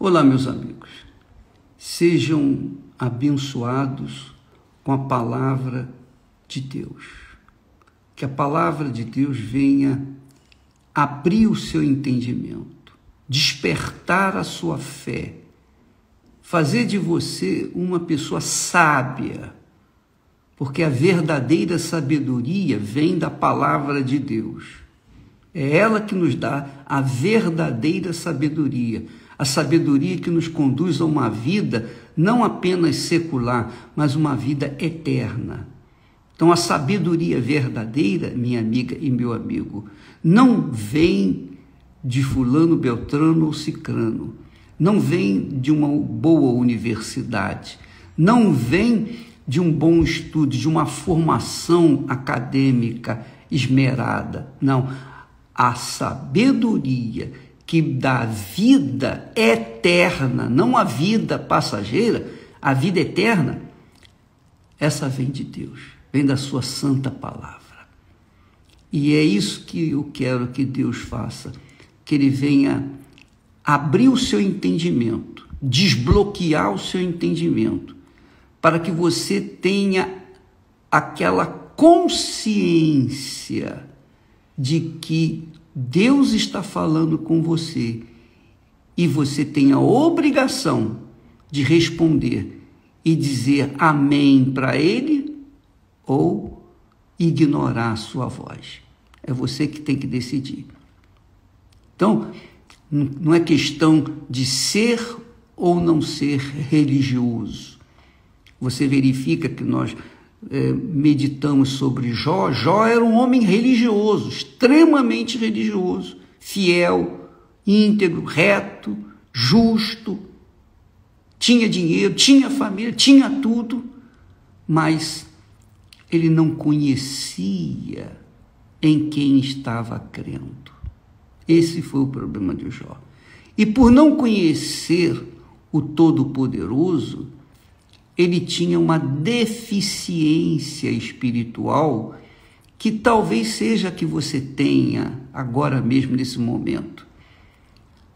Olá, meus amigos. Sejam abençoados com a palavra de Deus. Que a palavra de Deus venha abrir o seu entendimento, despertar a sua fé, fazer de você uma pessoa sábia, porque a verdadeira sabedoria vem da palavra de Deus. É ela que nos dá a verdadeira sabedoria, a sabedoria que nos conduz a uma vida não apenas secular, mas uma vida eterna. Então, a sabedoria verdadeira, minha amiga e meu amigo, não vem de fulano, beltrano ou cicrano, não vem de uma boa universidade, não vem de um bom estudo, de uma formação acadêmica esmerada. Não, a sabedoria que dá vida eterna, não a vida passageira, a vida eterna, essa vem de Deus, vem da sua santa palavra. E é isso que eu quero que Deus faça, que Ele venha abrir o seu entendimento, desbloquear o seu entendimento, para que você tenha aquela consciência de que Deus está falando com você e você tem a obrigação de responder e dizer amém para Ele ou ignorar a sua voz. É você que tem que decidir. Então, não é questão de ser ou não ser religioso. Você verifica que nós meditamos sobre Jó. Jó era um homem religioso, extremamente religioso, fiel, íntegro, reto, justo, tinha dinheiro, tinha família, tinha tudo, mas ele não conhecia em quem estava crendo. Esse foi o problema de Jó. E por não conhecer o Todo-Poderoso, ele tinha uma deficiência espiritual que talvez seja a que você tenha agora mesmo nesse momento.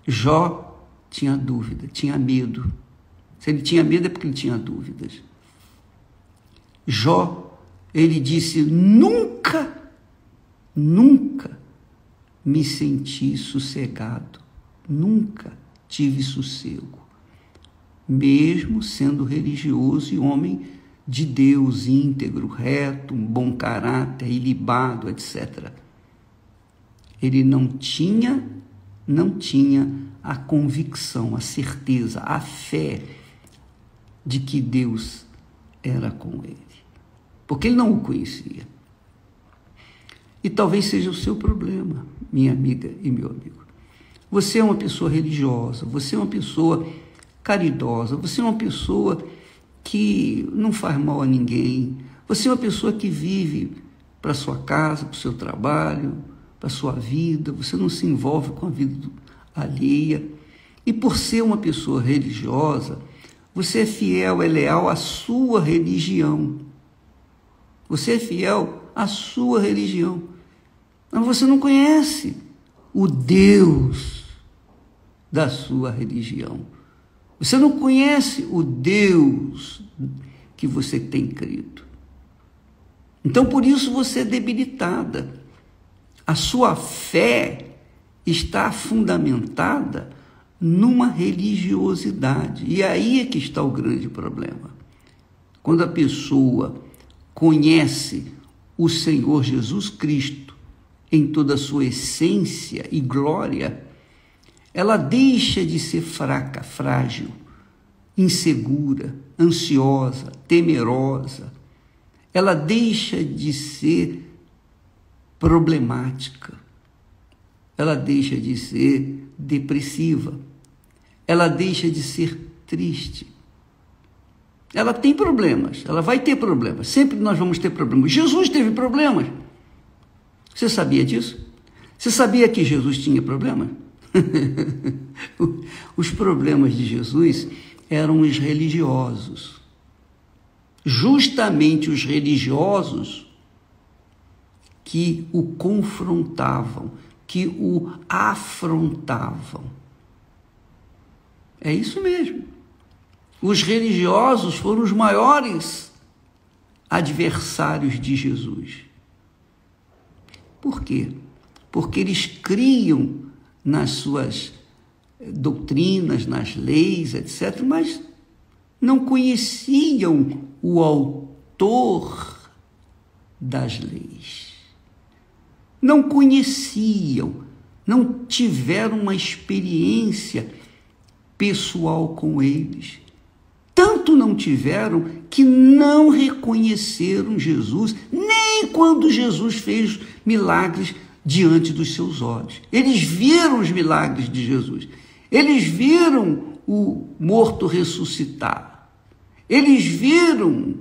Jó tinha dúvida, tinha medo. Se ele tinha medo é porque ele tinha dúvidas. Jó, ele disse, nunca me senti sossegado, nunca tive sossego. Mesmo sendo religioso e homem de Deus, íntegro, reto, um bom caráter, ilibado, etc. Ele não tinha a convicção, a certeza, a fé de que Deus era com ele, porque ele não o conhecia. E talvez seja o seu problema, minha amiga e meu amigo. Você é uma pessoa religiosa, você é uma pessoa caridosa, você é uma pessoa que não faz mal a ninguém, você é uma pessoa que vive para sua casa, para o seu trabalho, para a sua vida, você não se envolve com a vida alheia, e por ser uma pessoa religiosa, você é fiel, é leal à sua religião, você é fiel à sua religião, mas você não conhece o Deus da sua religião. Você não conhece o Deus que você tem crido. Então, por isso você é debilitada. A sua fé está fundamentada numa religiosidade. E aí é que está o grande problema. Quando a pessoa conhece o Senhor Jesus Cristo em toda a sua essência e glória, ela deixa de ser fraca, frágil, insegura, ansiosa, temerosa. Ela deixa de ser problemática. Ela deixa de ser depressiva. Ela deixa de ser triste. Ela tem problemas, ela vai ter problemas. Sempre nós vamos ter problemas. Jesus teve problemas. Você sabia disso? Você sabia que Jesus tinha problemas? Os problemas de Jesus eram os religiosos. Justamente os religiosos que o confrontavam, que o afrontavam. É isso mesmo. Os religiosos foram os maiores adversários de Jesus. Por quê? Porque eles criam nas suas doutrinas, nas leis, etc., mas não conheciam o autor das leis. Não conheciam, não tiveram uma experiência pessoal com eles. Tanto não tiveram que não reconheceram Jesus, nem quando Jesus fez milagres diante dos seus olhos. Eles viram os milagres de Jesus. Eles viram o morto ressuscitar. Eles viram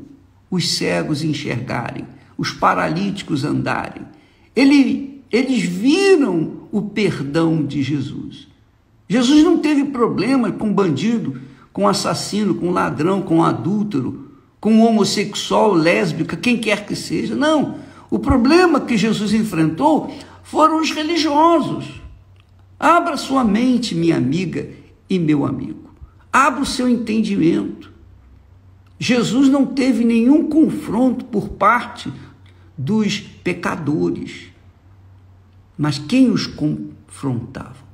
os cegos enxergarem, os paralíticos andarem. Eles viram o perdão de Jesus. Jesus não teve problema com bandido, com assassino, com ladrão, com adúltero, com homossexual, lésbica, quem quer que seja. Não. O problema que Jesus enfrentou foram os religiosos. Abra sua mente, minha amiga e meu amigo. Abra o seu entendimento. Jesus não teve nenhum confronto por parte dos pecadores. Mas quem os confrontava?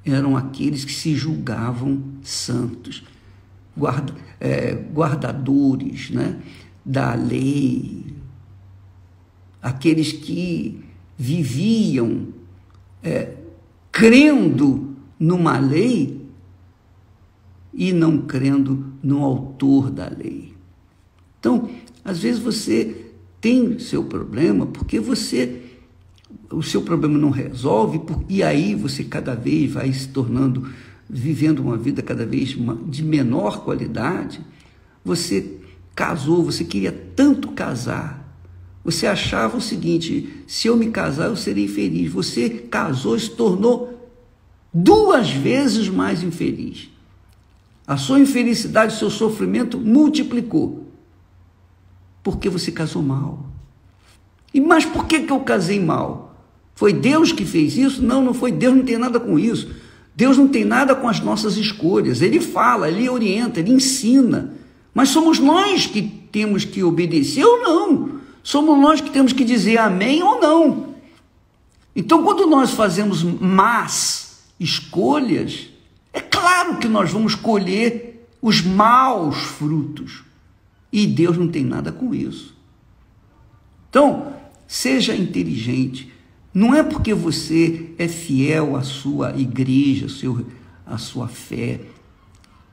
Eram aqueles que se julgavam santos, guardadores, né, da lei, aqueles que viviam crendo numa lei e não crendo no autor da lei. Então, às vezes você tem seu problema porque o seu problema não resolve, e aí você cada vez vai se tornando, vivendo uma vida cada vez de menor qualidade. Você casou, você queria tanto casar, você achava o seguinte: se eu me casar eu serei feliz. Você casou e se tornou 2 vezes mais infeliz. A sua infelicidade, o seu sofrimento multiplicou, porque você casou mal. Mas por que eu casei mal? Foi Deus que fez isso? Não, não foi Deus, não tem nada com isso. Deus não tem nada com as nossas escolhas. Ele fala, ele orienta, ele ensina. Mas somos nós que temos que obedecer ou não. Somos nós que temos que dizer amém ou não. Então, quando nós fazemos más escolhas, é claro que nós vamos colher os maus frutos. E Deus não tem nada com isso. Então, seja inteligente. Não é porque você é fiel à sua igreja, à sua fé,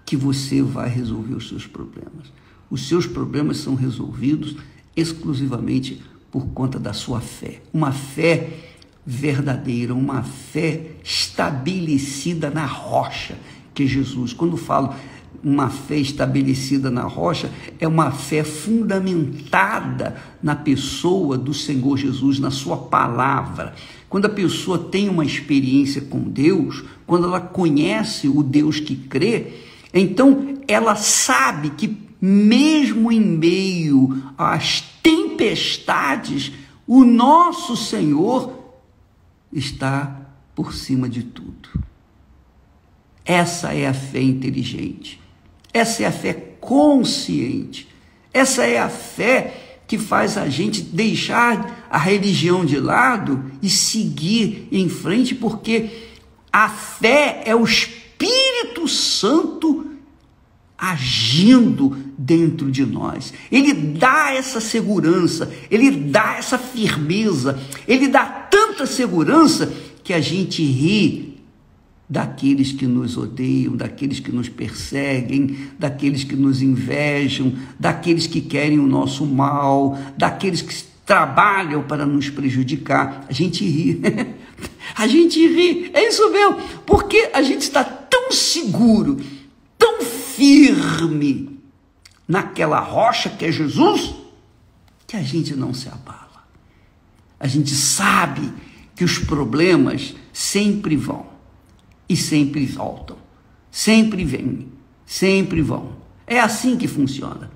que você vai resolver os seus problemas. Os seus problemas são resolvidos exclusivamente por conta da sua fé. Uma fé verdadeira, uma fé estabelecida na rocha, que é Jesus. Quando falo uma fé estabelecida na rocha, é uma fé fundamentada na pessoa do Senhor Jesus, na sua palavra. Quando a pessoa tem uma experiência com Deus, quando ela conhece o Deus que crê, então ela sabe que mesmo em meio às tempestades, o nosso Senhor está por cima de tudo. Essa é a fé inteligente. Essa é a fé consciente. Essa é a fé que faz a gente deixar a religião de lado e seguir em frente, porque a fé é o Espírito Santo agindo dentro de nós. Ele dá essa segurança, ele dá essa firmeza, ele dá tanta segurança que a gente ri daqueles que nos odeiam, daqueles que nos perseguem, daqueles que nos invejam, daqueles que querem o nosso mal, daqueles que trabalham para nos prejudicar. A gente ri. A gente ri. É isso mesmo. Porque a gente está tão seguro, tão firme naquela rocha que é Jesus, que a gente não se abala. A gente sabe que os problemas sempre vão. E sempre voltam, sempre vêm, sempre vão. É assim que funciona.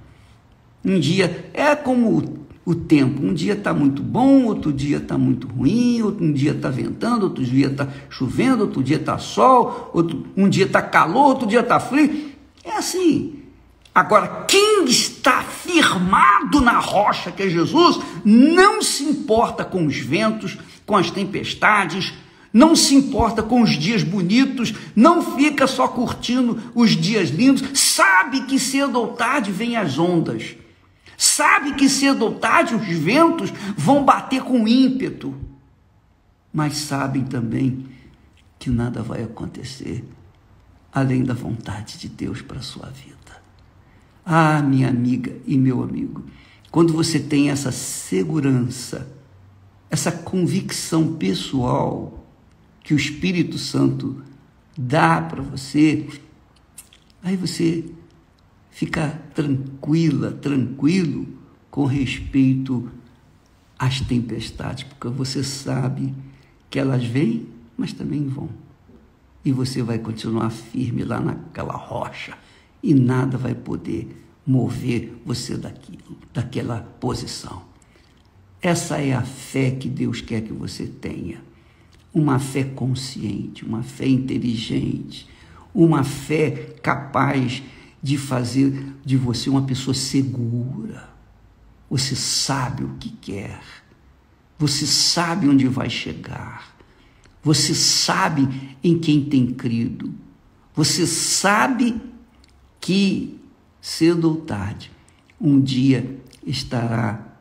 Um dia, é como o tempo. Um dia está muito bom, outro dia está muito ruim, um dia está ventando, outro dia está chovendo, outro dia está sol, um dia está calor, outro dia está frio. É assim. Agora, quem está firmado na rocha, que é Jesus, não se importa com os ventos, com as tempestades, não se importa com os dias bonitos, não fica só curtindo os dias lindos, sabe que cedo ou tarde vêm as ondas, sabe que cedo ou tarde os ventos vão bater com ímpeto, mas sabem também que nada vai acontecer além da vontade de Deus para a sua vida. Ah, minha amiga e meu amigo, quando você tem essa segurança, essa convicção pessoal que o Espírito Santo dá para você, aí você fica tranquilo com respeito às tempestades, porque você sabe que elas vêm, mas também vão. E você vai continuar firme lá naquela rocha, e nada vai poder mover você daquela posição. Essa é a fé que Deus quer que você tenha. Uma fé consciente, uma fé inteligente, uma fé capaz de fazer de você uma pessoa segura. Você sabe o que quer. Você sabe onde vai chegar. Você sabe em quem tem crido. Você sabe que, cedo ou tarde, um dia estará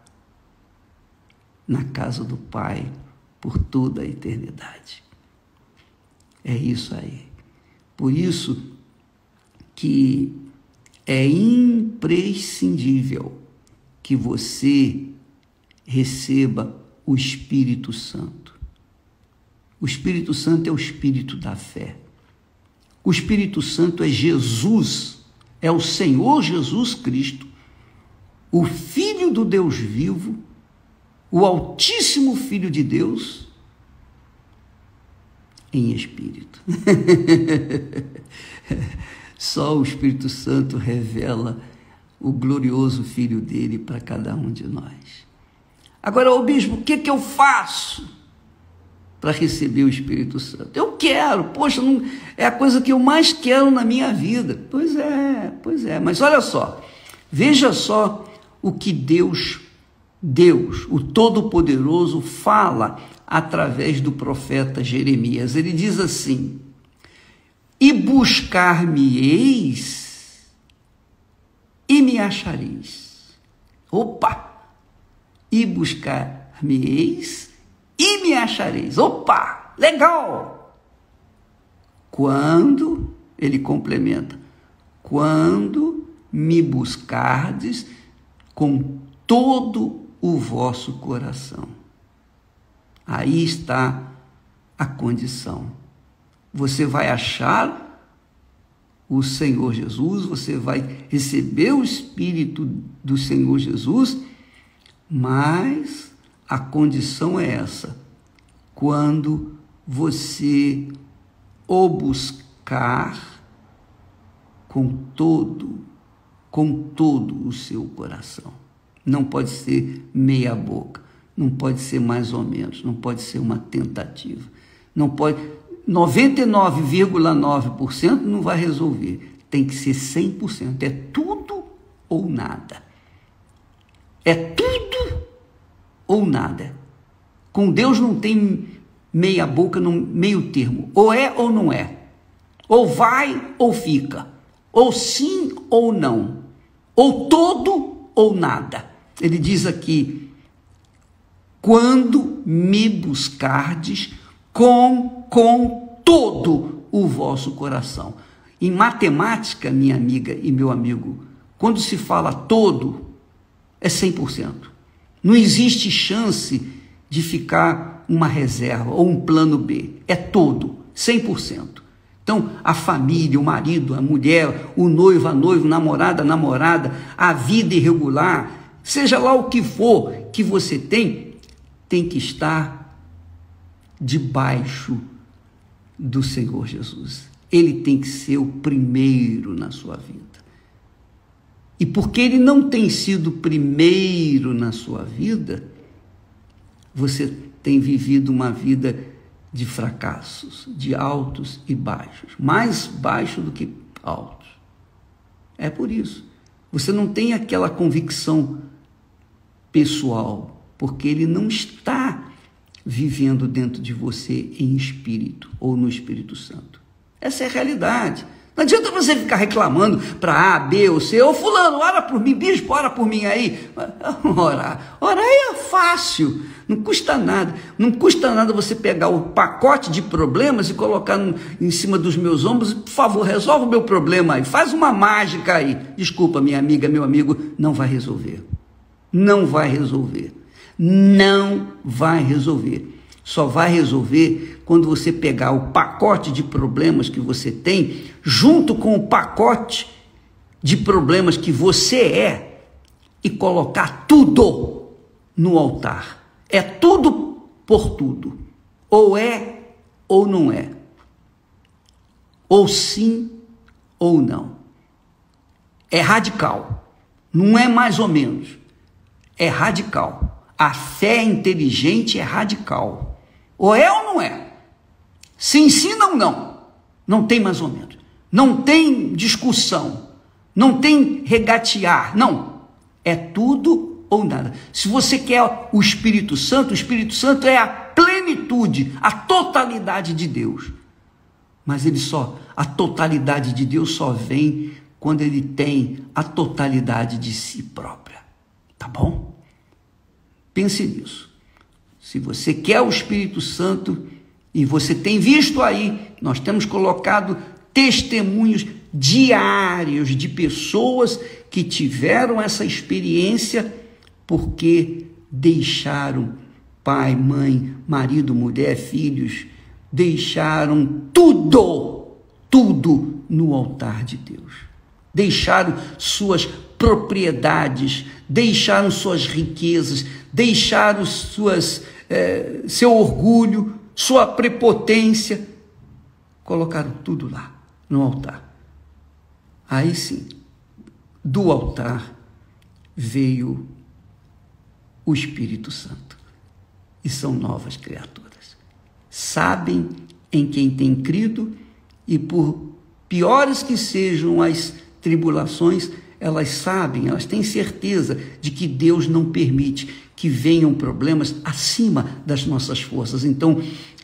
na casa do Pai por toda a eternidade. É isso aí. Por isso que é imprescindível que você receba o Espírito Santo. O Espírito Santo é o Espírito da fé. O Espírito Santo é Jesus, é o Senhor Jesus Cristo, o Filho do Deus vivo, o Altíssimo Filho de Deus, em espírito. Só o Espírito Santo revela o glorioso Filho dele para cada um de nós. Agora, ô bispo, o que eu faço para receber o Espírito Santo? Eu quero, poxa, não, é a coisa que eu mais quero na minha vida. Pois é, mas olha só, veja só o que Deus, o Todo-Poderoso, fala através do profeta Jeremias. Ele diz assim: e buscar-me-eis e me achareis. Opa! E buscar-me-eis e me achareis. Opa, legal! Quando, ele complementa, quando me buscardes com todo o vosso coração. Aí está a condição. Você vai achar o Senhor Jesus, você vai receber o Espírito do Senhor Jesus, mas a condição é essa: quando você o buscar com todo o seu coração. Não pode ser meia boca, não pode ser mais ou menos, não pode ser uma tentativa, não pode, 99,9% não vai resolver, tem que ser 100%, é tudo ou nada. É tudo ou nada. Com Deus não tem meia boca, meio termo. Ou é ou não é. Ou vai ou fica. Ou sim ou não. Ou todo ou nada. Ele diz aqui: quando me buscardes com todo o vosso coração. Em matemática, minha amiga e meu amigo, quando se fala todo, é 100%. Não existe chance de ficar uma reserva ou um plano B. É todo, 100%. Então, a família, o marido, a mulher, o noivo, a noiva, namorada, a vida irregular, seja lá o que for que você tem que estar debaixo do Senhor Jesus. Ele tem que ser o primeiro na sua vida. E porque ele não tem sido primeiro na sua vida, você tem vivido uma vida de fracassos, de altos e baixos, mais baixo do que altos. É por isso. Você não tem aquela convicção pessoal, porque ele não está vivendo dentro de você em espírito ou no Espírito Santo. Essa é a realidade. Não adianta você ficar reclamando para A, B ou C, ô fulano, ora por mim, bispo, ora por mim aí. Orar é fácil, não custa nada. Não custa nada você pegar o pacote de problemas e colocar em cima dos meus ombros, por favor, resolve o meu problema aí, faz uma mágica aí. Desculpa, minha amiga, meu amigo, não vai resolver. Não vai resolver. Não vai resolver. Só vai resolver quando você pegar o pacote de problemas que você tem, junto com o pacote de problemas que você é, e colocar tudo no altar. É tudo por tudo. Ou é ou não é. Ou sim ou não. É radical. Não é mais ou menos. É radical. A fé inteligente é radical. Ou é ou não é? Se ensina ou não? Não tem mais ou menos. Não tem discussão. Não tem regatear. Não. É tudo ou nada. Se você quer o Espírito Santo é a plenitude, a totalidade de Deus. Mas a totalidade de Deus só vem quando ele tem a totalidade de si própria. Tá bom? Pense nisso. Se você quer o Espírito Santo, e você tem visto aí, nós temos colocado testemunhos diários de pessoas que tiveram essa experiência porque deixaram pai, mãe, marido, mulher, filhos, deixaram tudo no altar de Deus. Deixaram suas propriedades, deixaram suas riquezas, deixaram seu orgulho, sua prepotência, colocaram tudo lá no altar. Aí sim, do altar veio o Espírito Santo e são novas criaturas. Sabem em quem tem crido e por piores que sejam as tribulações, elas sabem, elas têm certeza de que Deus não permite que venham problemas acima das nossas forças. Então,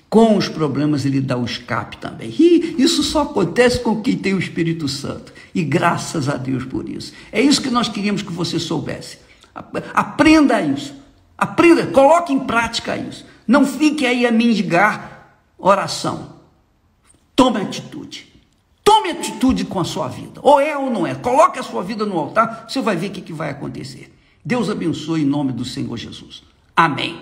com os problemas, ele dá o escape também. E isso só acontece com quem tem o Espírito Santo. E graças a Deus por isso. É isso que nós queríamos que você soubesse. Aprenda isso. Aprenda, coloque em prática isso. Não fique aí a mendigar oração. Tome atitude. Tome atitude com a sua vida. Ou é ou não é. Coloque a sua vida no altar, você vai ver o que vai acontecer. Deus abençoe em nome do Senhor Jesus. Amém.